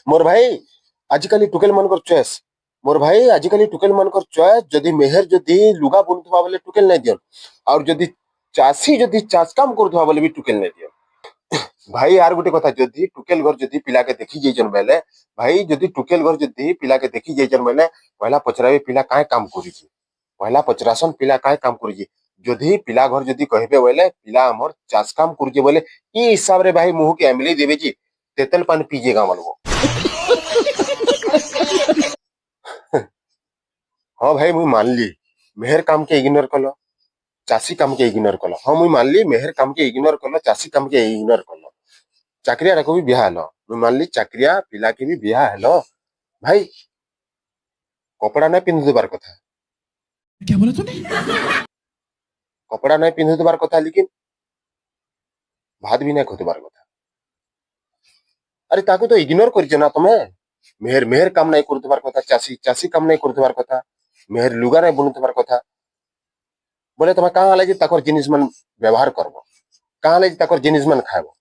मोर भाई आजिकली टुकेल मानकर चॉइस मोर भाई आजिकली टुकेल मानकर चॉइस जदी मेहर जदी लुगा बुनथवा बोले टुकेल नहीं दियन और जदी चासी जदी चाष काम करथवा बोले भी टुकेल नहीं दियन भाई यार गोटे कथा जदी टुकेल घर जदी पिला के देखि जैचन बेले भाई जदी टुकेल घर जदी पिला के देखि जैचन बेले पहला पचरावे पिला काहे काम करिछि पहला पचरासन पिला काहे काम करिछि जदी पिला घर जदी कहबे बोले पिला हमर चाष काम करिछि बोले ई हिसाब रे भाई मुंह के एमली देबे जी तेतल पानी पीजेगा मानबो हाँ भाई मुई मानली मेहर काम के इग्नोर कलो चासी काम के इग्नोर कलो हाँ मुई मानली मेहर काम के इग्नोर कलो चासी काम के इग्नोर कलो चाकरिया को भी बिहा हेलो मुई मानली चाकरिया पिला के भी बिहा हेलो भाई कपड़ा नहीं पिंधु देबार कथा क्या बोला तूने? कपड़ा नहीं पिंधु देबार कथा लेकिन भात भी नहीं खोदबार कथा अरे ताको तो इग्नोर करिछ ना तमे मेहर मेहर काम नहीं करतबार कथा चासी चासी काम नहीं करतबार कथा मेहर लुगा नहीं बुनतबार कथा बोले तमे कहाँ लगी ताकर जिनिस मन व्यवहार करबो कहाँ लगी ताकर जिनिस मन खाइबो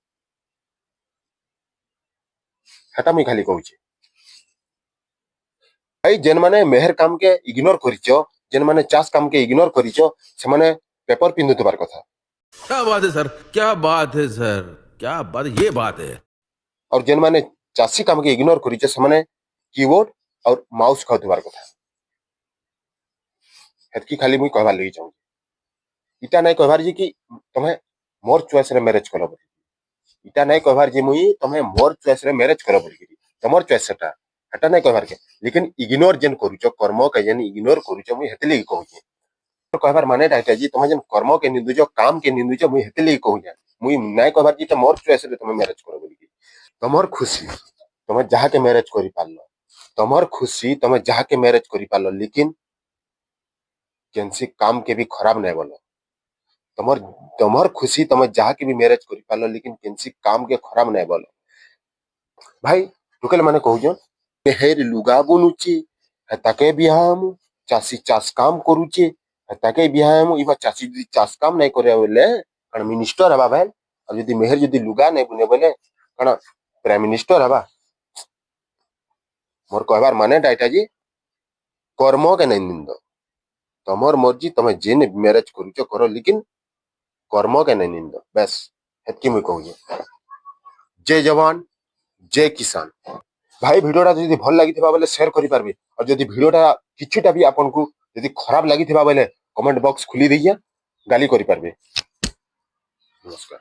हेटा मुई खाली कहूची भाई जेन माने मेहर काम के इग्नोर करिछो जेन माने चास काम के इग्नोर करिछो से माने पेपर पिंधुतबार कथा क्या बात है सर, क्या बात है सर, क्या बात, ये बात है। और जेन माने चासी काम के इग्नोर करिछो से माने कीबोर्ड और माउस खाउतबार कथा हेतकी खाली मुई कहबार लगी जाऊँ इटा नहीं कहबार जी कि तमे मोर चॉइस रे मैरिज करो बोली इटा नहीं कहबार जी मुई तमे मोर चॉइस रे मैरिज करो बोली तमोर चॉइस सेटा हेटा नहीं कहबार के लेकिन इग्नोर जेन करूचो कर्म के जेन इग्नोर करूचो मुई हेतली कहूची कहबार माने डाटा जी तमे जेन कर्म के निंदुचो काम के निंदुचो मुई हेतली कहूया मुई नहीं कहबार जी तमोर चॉइस रे तमे मैरिज करो बोली तमोर खुशी तमे जहा के मैरिज करि पारलो तमोर खुशी तमे जहा के मैरिज करि पारलो लेकिन केनसी काम के भी खराब नहीं बोलो तमोर तमोर खुशी तमे जहा के भी मैरिज करि पारलो लेकिन केनसी काम के खराब नहीं बोलो भाई टुकेल माने कहूजन मेहर लुगा बुनुची हेताके बिहाम चासी चास काम करूची हेताके बिहाम इबा चासी जदी चास काम नहीं करे बोले कण मिनिस्टर हबा भाई और जदी मेहर जदी लुगा नहीं बुने बोले कण प्राइम मिनिस्टर हबा मोर कहबार माने डाइटा जी कर्म के नहीं निंदो तमोर मर्जी तमे जेन मैरिज करूचो करो लेकिन कर्म के नहीं निंदो बस हेतकी मुई कहूजे जय जवान जय किसान भाई भिडियोटा जदि भल लगी बोले शेयर करि पारबे और जदि भिडियोटा किछुटा भी आपन को जदि खराब लगी बोले कमेंट बॉक्स खुली दीजिए गाली करि पारबे नमस्कार।